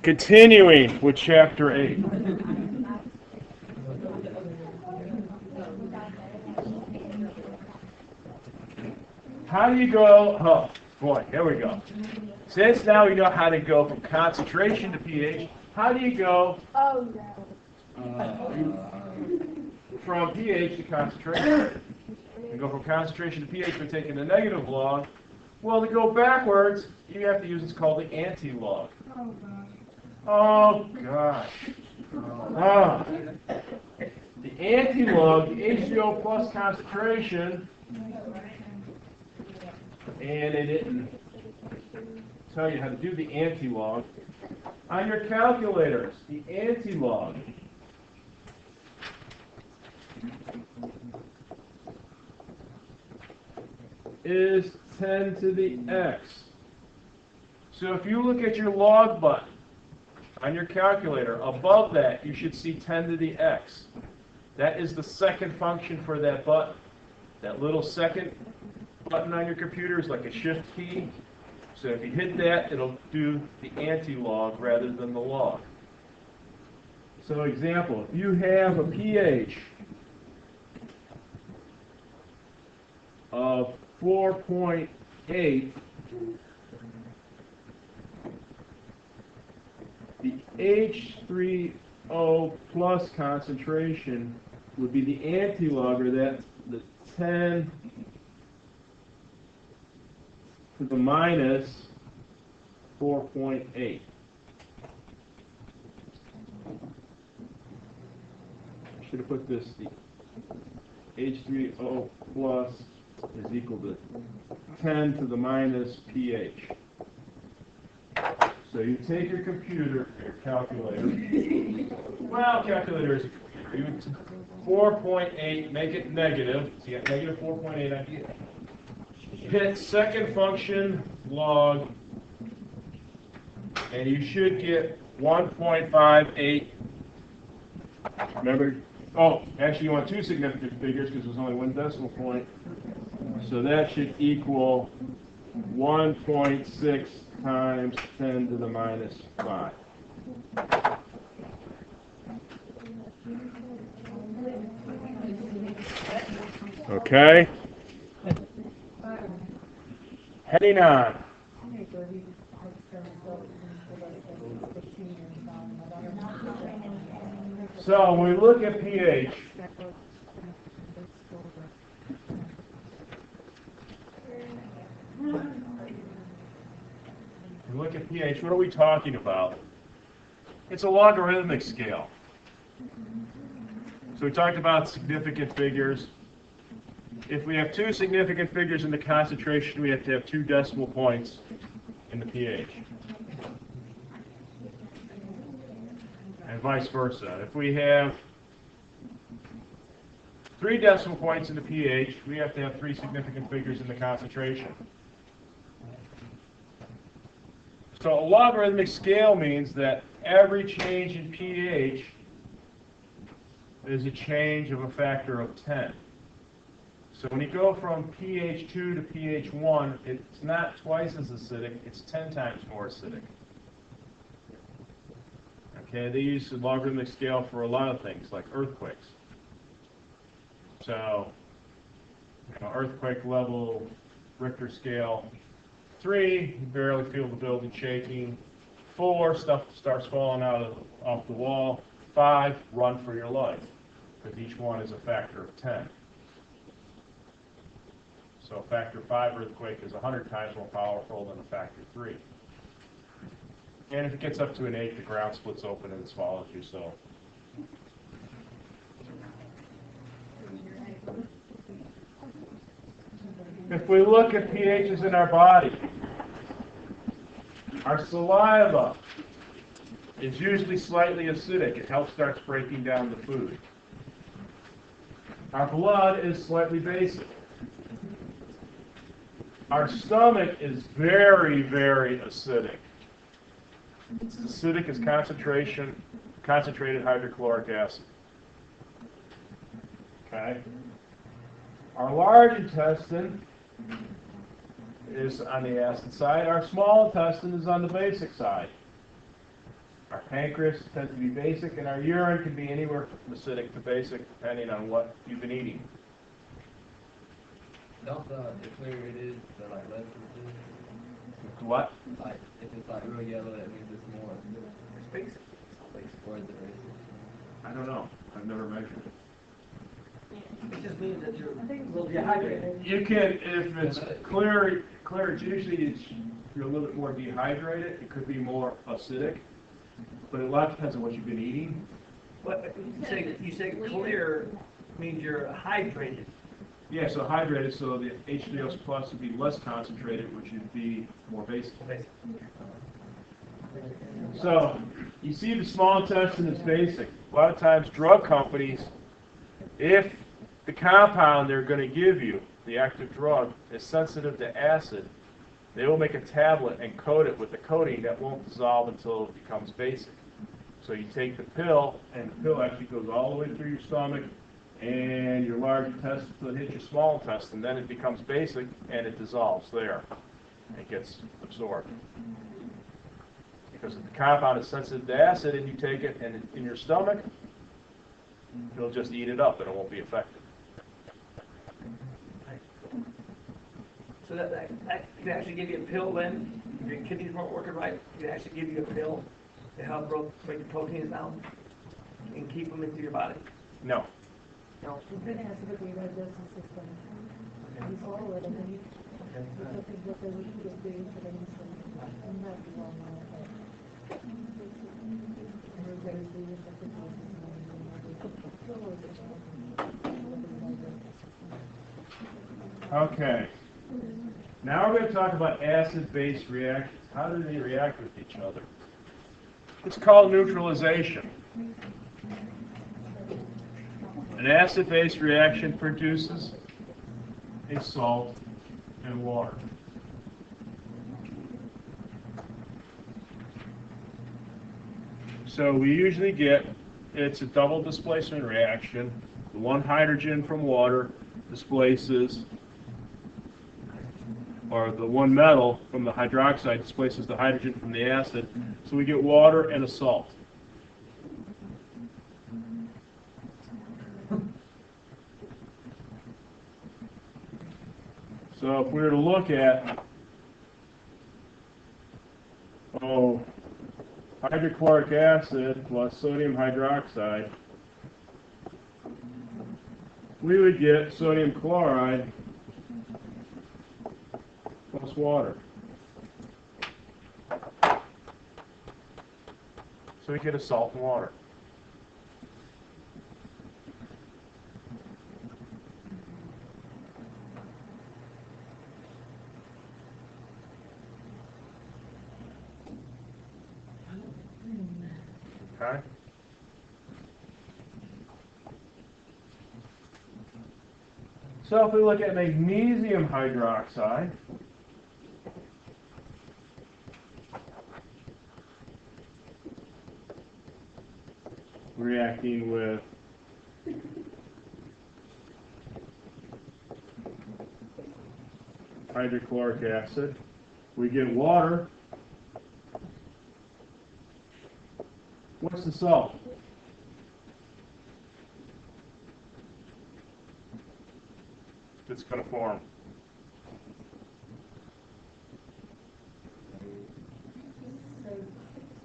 Continuing with Chapter 8. How do you go? Oh, boy, here we go. Since now we know how to go from concentration to pH, how do you go from pH to concentration? You go from concentration to pH by taking the negative log. Well, to go backwards, you have to use what's called the anti-log. Oh, gosh. Oh. The anti-log, the H2O plus concentration, and they didn't tell you how to do the anti-log. On your calculators, the anti-log is 10 to the x. So if you look at your log button on your calculator, above that you should see 10 to the x. That is the second function for that button. That little second button on your computer is like a shift key. So if you hit that, it'll do the anti-log rather than the log. So example, if you have a pH of 4.8, the H3O plus concentration would be the anti-log, or that the 10 to the minus 4.8. I should have put this, the H3O plus is equal to 10 to the minus pH. So you take your computer, your calculator. Well, calculator is a computer. You 4.8, make it negative. So you got negative 4.8 on here. Hit second function log, and you should get 1.58. Remember? Oh, actually, you want two significant figures because there's only one decimal point. So that should equal 1.6 times 10 to the minus 5. Okay. Heading on. So when we look at pH, what are we talking about? It's a logarithmic scale. So we talked about significant figures. If we have two significant figures in the concentration, we have to have two decimal points in the pH. And vice versa. If we have 3 decimal points in the pH, we have to have 3 significant figures in the concentration. So a logarithmic scale means that every change in pH is a change of a factor of 10. So when you go from pH 2 to pH 1, it's not twice as acidic, it's 10 times more acidic. Okay, they use the logarithmic scale for a lot of things, like earthquakes. So, earthquake level, Richter scale, 3, you barely feel the building shaking. 4, stuff starts falling off the wall. 5, run for your life, because each one is a factor of 10. So a factor 5 earthquake is 100 times more powerful than a factor 3. And if it gets up to an 8, the ground splits open and it swallows you. So if we look at pHs in our body, our saliva is usually slightly acidic. It helps starts breaking down the food. Our blood is slightly basic. Our stomach is very, very acidic. It's as acidic as concentrated hydrochloric acid. Okay? Our large intestine is on the acid side. Our small intestine is on the basic side. Our pancreas tends to be basic, and our urine can be anywhere from acidic to basic, depending on what you've been eating. Don't the clearer it is, the like less acidic. What? Like if it's like real yellow, that means it's more. It's basic. Or is it basic? I don't know. I've never measured it. It just means that you're a little dehydrated. You can, if it's clear, it's usually you're a little bit more dehydrated. It could be more acidic, but a lot depends on what you've been eating. But you say clear means you're hydrated. Yeah, so hydrated, so the H3O plus would be less concentrated, which would be more basic. So, you see the small intestine is basic. A lot of times drug companies, if the compound they're going to give you, the active drug, is sensitive to acid, they will make a tablet and coat it with a coating that won't dissolve until it becomes basic. So you take the pill, and the pill actually goes all the way through your stomach, and your large intestine until it hits your small intestine. Then it becomes basic, and it dissolves there. It gets absorbed. Because if the compound is sensitive to acid, and you take it and in your stomach, it'll just eat it up, and it won't be effective. So that can actually give you a pill then, if your kidneys weren't working right, it can actually give you a pill to help break the proteins down and keep them into your body. No. No. Okay. Now we're going to talk about acid-base reactions. How do they react with each other? It's called neutralization. An acid-base reaction produces a salt and water. So we usually get, it's a double displacement reaction. The one hydrogen from water displaces, or the one metal from the hydroxide displaces the hydrogen from the acid. So we get water and a salt. So if we were to look at, hydrochloric acid plus sodium hydroxide, we would get sodium chloride plus water. So we get a salt and water. Okay? So if we look at magnesium hydroxide, reacting with hydrochloric acid, we get water. What's the salt? It's going to form.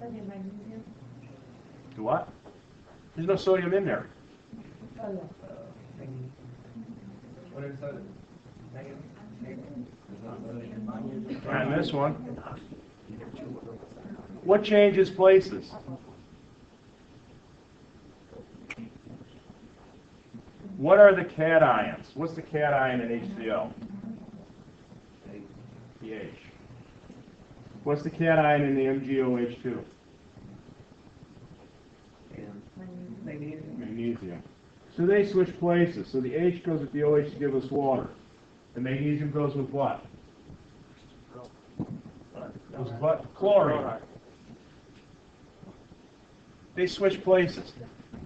Sodium, magnesium. Do what? There's no sodium in there. What is sodium? And this one. What changes places? What are the cations? What's the cation in HCl? pH. What's the cation in the MgOH2? Magnesium. So they switch places. So the H goes with the OH to give us water. The magnesium goes with what? Goes with what? Chlorine. They switch places.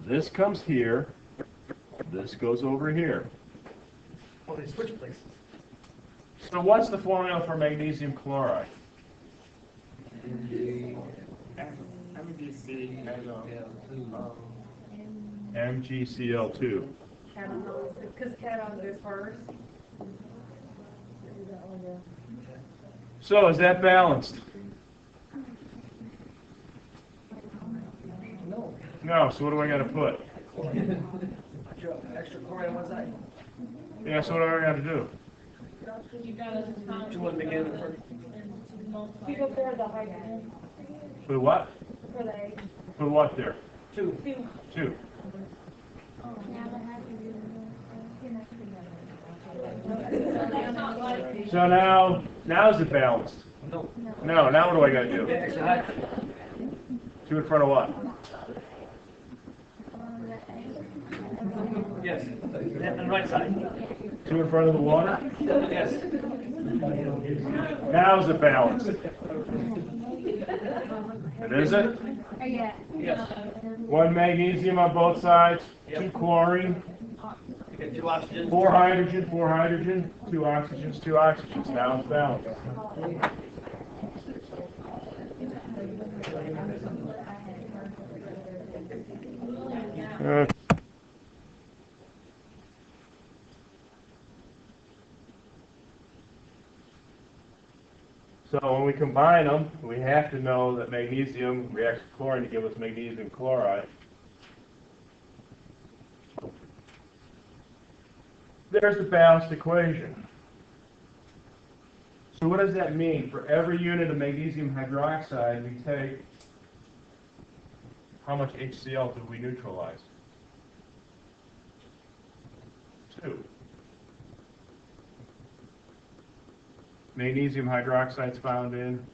This comes here. This goes over here. Oh, they switch places. So what's the formula for magnesium chloride? MGC. MgCl2. Because cation goes first. So is that balanced? No. No, so what do I gotta put? Extra chloride on one side. Yeah, so what do I gotta do? You gotta Two on the beginning and first. You go for the hydrogen, Put what? for the egg. Put what there? Two. 2. So now's it balanced? No. No, now what do I gotta do? Extra hydrogen. 2 in front of what? Yes. On the right side. 2 in front of the water? Yes. Now's it balanced? It isn't? Yeah. Yes. 1 magnesium on both sides, 2 chlorine, You get 2 oxygens. 4 hydrogen, 2 oxygens, 2 oxygens. Now it's balanced. So when we combine them, we have to know that magnesium reacts with chlorine to give us magnesium chloride. There's the balanced equation. So what does that mean? For every unit of magnesium hydroxide we take, how much HCl do we neutralize? 2. Magnesium hydroxide is found in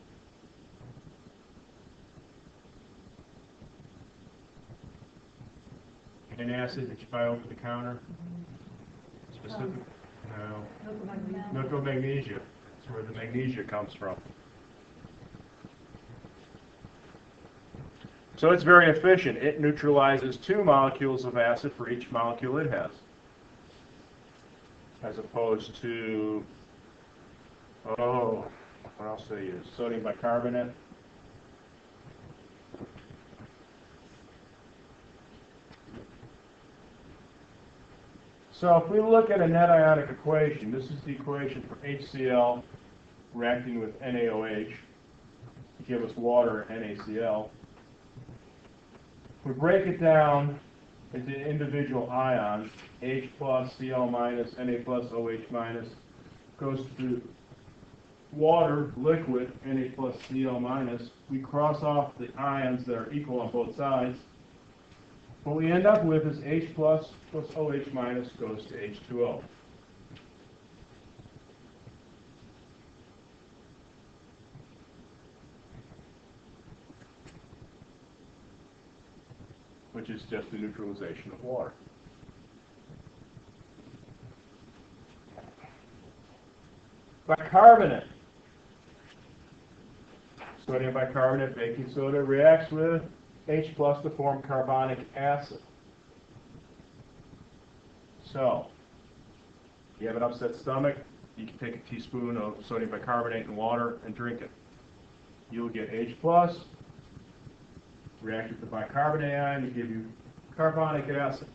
an acid that you buy over the counter. Specific? No. Nickel magnesia. That's where the magnesia comes from. So it's very efficient. It neutralizes 2 molecules of acid for each molecule it has, as opposed to, what else do they use? Sodium bicarbonate. So if we look at a net ionic equation, this is the equation for HCl reacting with NaOH to give us water and NaCl. We break it down into individual ions, H plus, Cl minus, Na plus, OH minus, goes to water, liquid, Na plus, Cl minus. We cross off the ions that are equal on both sides. What we end up with is H plus OH minus goes to H2O. Which is just the neutralization of water. Bicarbonate. Sodium bicarbonate, baking soda, reacts with H plus to form carbonic acid. So, you have an upset stomach, you can take a teaspoon of sodium bicarbonate in water and drink it. You'll get H plus, react with the bicarbonate ion to give you carbonic acid.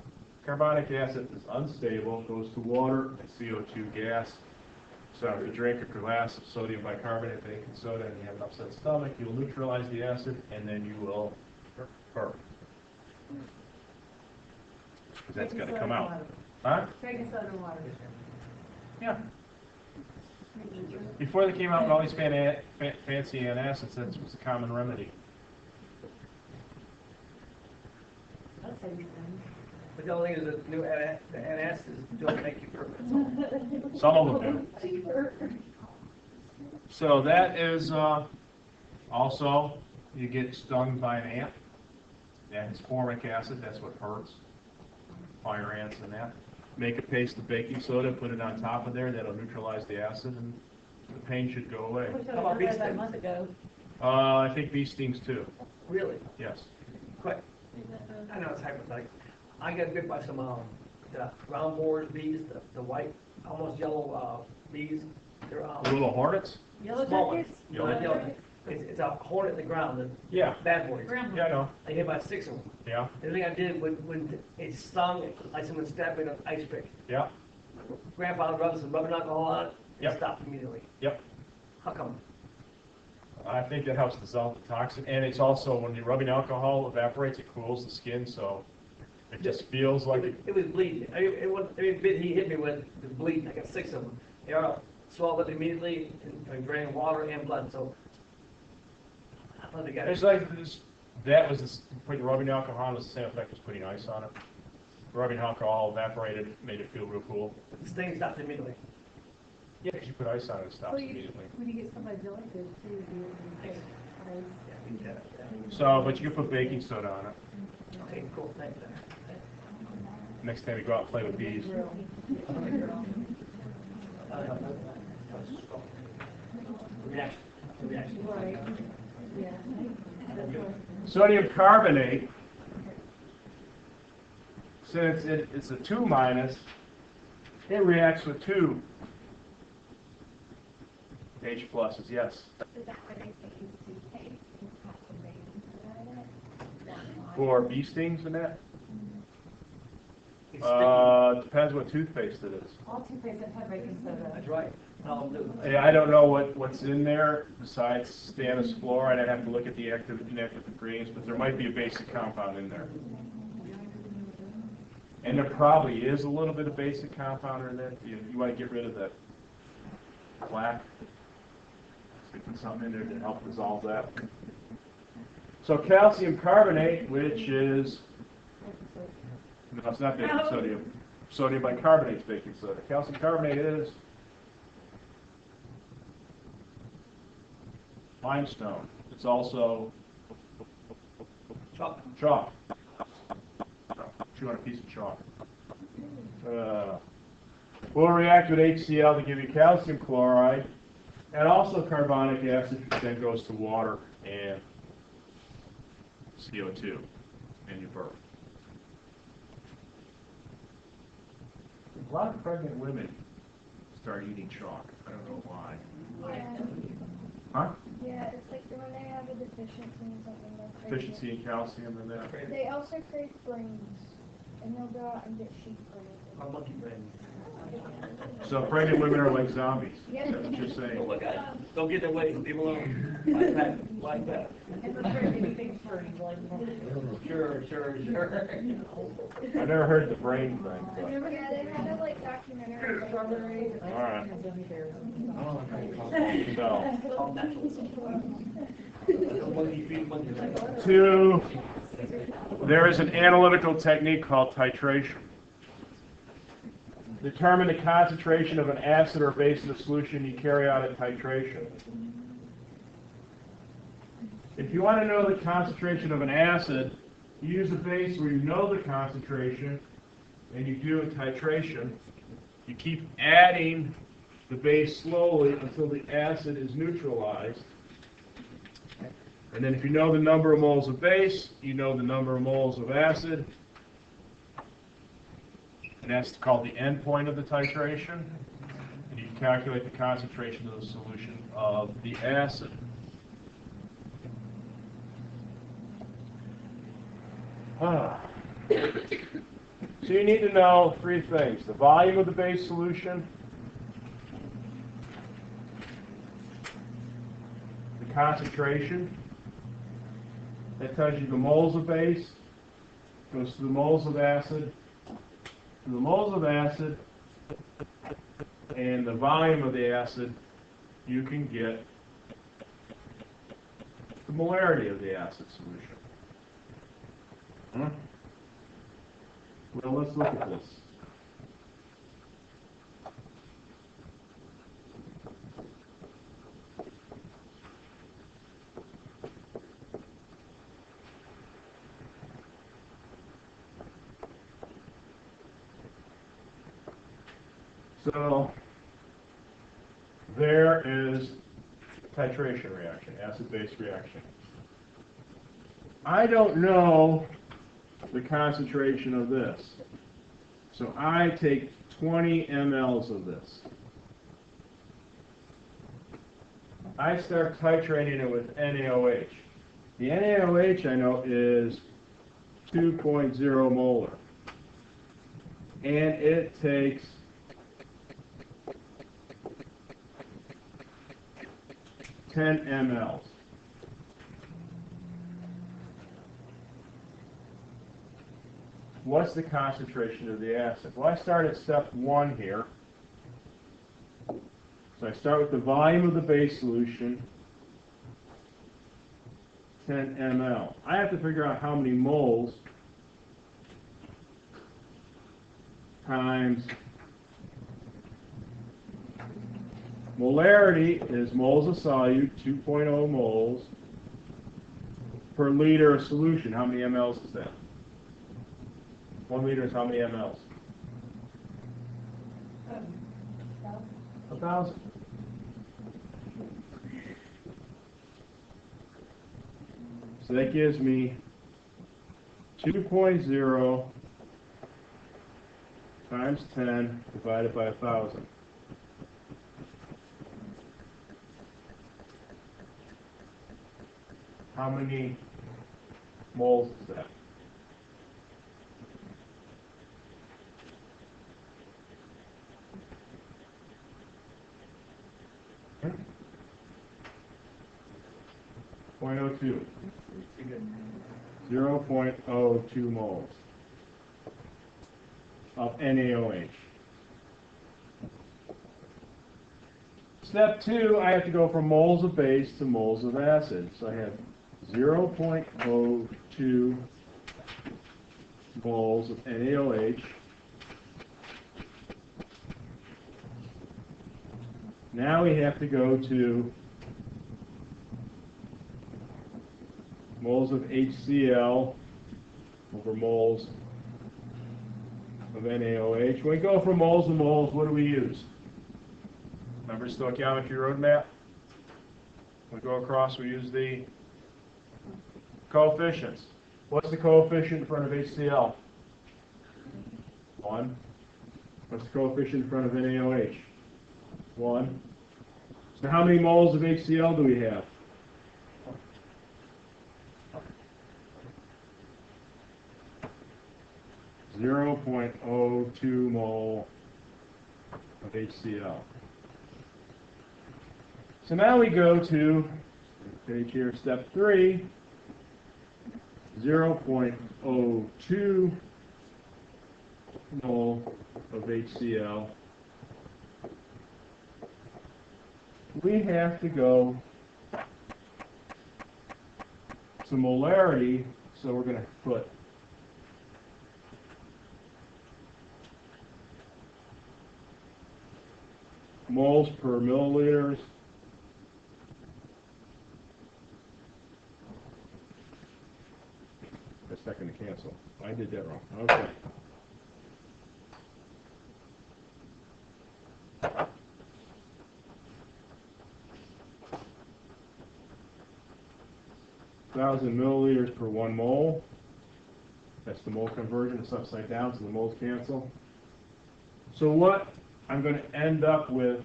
Carbonic acid is unstable, goes to water and CO2 gas. So if you drink a glass of sodium bicarbonate, baking soda, and you have an upset stomach, you'll neutralize the acid and then you will burp. Because that's got to come out. Huh? Baking soda and water. Yeah. Before they came out with all these fancy antacids, that was a common remedy. That's how you think. But the only thing is that new antacids don't make you perfect. Some of them do. So that is also, you get stung by an ant. That's formic acid, that's what hurts. Fire ants and that. Make a paste of baking soda, put it on top of there, that'll neutralize the acid, and the pain should go away. How about bee That stings? month ago. I think bee stings too, Really? yes. Quick. I know it's hypothetical. I got bit by some the ground boars bees, the white, almost yellow bees. They're Little hornets? Yellow small jackets? ones. Not yellow. It's a hornet in the ground, the Yeah, bad boys. yeah, I know, I hit about 6 of them. yeah, The thing I did when it stung, like someone stabbed me with an ice pick. yeah, Grandfather rubbed some rubbing alcohol on it, and Yep. it stopped immediately. yep. How come? I think that helps dissolve the toxin, and it's also, when you're rubbing alcohol evaporates, it cools the skin, so it just feels like it. It was bleeding. Every bit he hit me with was bleeding. I got 6 of them. They all swelled up immediately and drained water and blood. So I thought they got It's it. like this, that was this, putting rubbing alcohol on was the same effect as putting ice on it. Rubbing alcohol evaporated, made it feel real cool. The sting stopped immediately. Yeah, 'cause you put ice on it, it stops immediately. When you get somebody delicate too, you Thanks. Yeah, So, but you can put baking soda on it. Okay, cool. Thanks. Next time you go out and play with bees. Reaction. Reaction. Right, yeah. Sodium carbonate, since it's a 2 minus, it reacts with 2 H pluses, yes. For bee stings and that? It's sticky. Depends what toothpaste it is. All toothpaste that have baking soda. That's right. I'll do it. Yeah, I don't know what's in there besides stannous fluoride. I'd have to look at the active and inactive ingredients, but there might be a basic compound in there. And there probably is a little bit of basic compound in there. You want to get rid of that black. Sticking something in there to help dissolve that. So calcium carbonate, which is, no, it's not baking sodium. Sodium bicarbonate is baking soda. Calcium carbonate is limestone. It's also Chalk. chalk. Chew on a piece of chalk. Will react with HCl to give you calcium chloride and also carbonic acid, which then goes to water and CO2 and you burp. A lot of pregnant women start eating chalk. I don't know why. Yeah, Huh? yeah, it's like when they have a deficiency in something that's Deficiency in calcium and that. They also crave brains, and they'll go out and get sheep My brains. monkey brain. So pregnant women are like zombies. Yeah. Is that what you're Oh saying? my God. Don't get their way. Leave them alone. Like that. Like that. And for anything for like. Sure. I've never heard the brain thing. But. Yeah, they had a like documentary. Strawberries. All right. Gummy bears. So, All natural. Monkey feed monkey brain. there is an analytical technique called titration. Determine the concentration of an acid or base in the solution, you carry out a titration. If you want to know the concentration of an acid, you use a base where you know the concentration, and you do a titration. You keep adding the base slowly until the acid is neutralized. And then if you know the number of moles of base, you know the number of moles of acid. And that's called the end point of the titration. And you can calculate the concentration of the solution of the acid. So you need to know 3 things: the volume of the base solution, the concentration, that tells you the moles of base, goes to the moles of acid, to the moles of acid, and the volume of the acid, you can get the molarity of the acid solution. Well, let's look at this. So there is titration reaction, acid-base reaction. I don't know the concentration of this. So I take 20 mLs of this. I start titrating it with NaOH. The NaOH I know is 2.0 molar. And it takes 10 mLs. What's the concentration of the acid? Well, I start at step 1 here. So I start with the volume of the base solution, 10 ml. I have to figure out how many moles times molarity is moles of solute, 2.0 moles per liter of solution. How many mLs is that? 1 liter is how many mLs? 1,000. So that gives me 2.0 times 10 divided by 1,000. How many moles is that? Okay. 0.02. 0.02 moles of NaOH. Step 2, I have to go from moles of base to moles of acid. So I have 0.02 moles of NaOH. Now we have to go to moles of HCl over moles of NaOH. When we go from moles to moles, what do we use? Remember stoichiometry roadmap? When we go across, we use the coefficients. What's the coefficient in front of HCl? 1. What's the coefficient in front of NaOH? 1. So how many moles of HCl do we have? 0.02 mole of HCl. So now we go to page here, step 3, 0.02 mole of HCl. We have to go to molarity, so we're going to put moles per milliliters. A second to cancel. I did that wrong. Okay. Thousand milliliters per 1 mole. That's the mole conversion. It's upside down, so the moles cancel. So what I'm going to end up with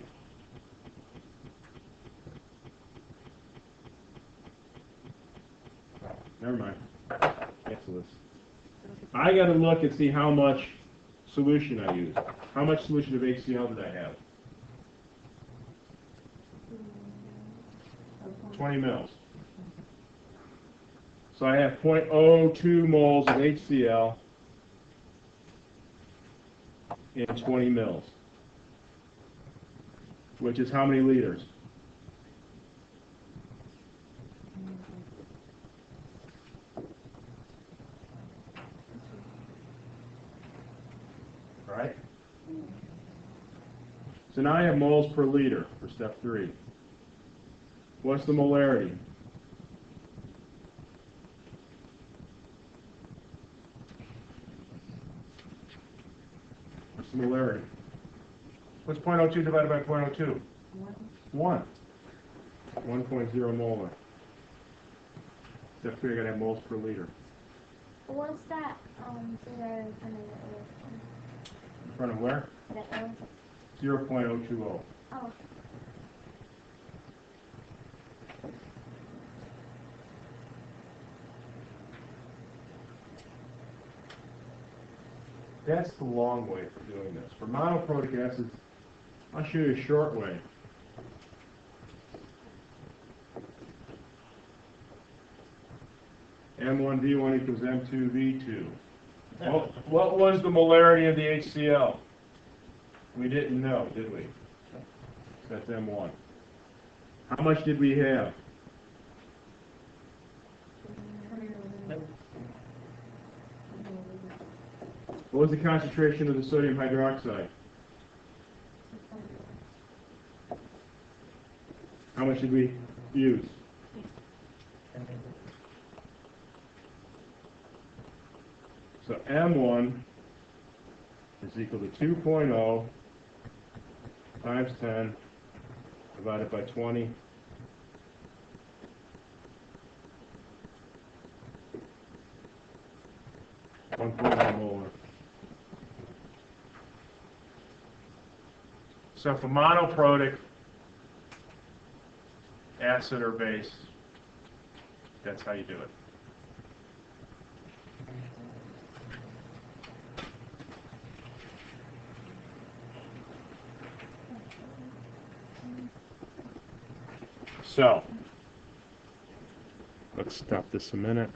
never mind. Cancel this. I got to look and see how much solution I used. How much solution of HCl did I have? 20 mils. So I have 0.02 moles of HCl in 20 mils, which is how many liters? Right? So now I have moles per liter for step 3. What's the molarity? What's the molarity? What's 0.02 divided by 0.02? 1. 1.0 molar. Step 3, I gotta have moles per liter. What's that, zero in In front of where? the O? 0.020. Oh, That's the long way for doing this. For monoprotic acids, I'll show you a short way. M1V1 equals M2V2. Well, what was the molarity of the HCl? We didn't know, did we? That's M1. How much did we have? What was the concentration of the sodium hydroxide? How much did we use? So M1 is equal to 2.0 times 10 divided by 20 . 1.1 molar. So for monoprotic acid or base, that's how you do it. So, let's stop this a minute.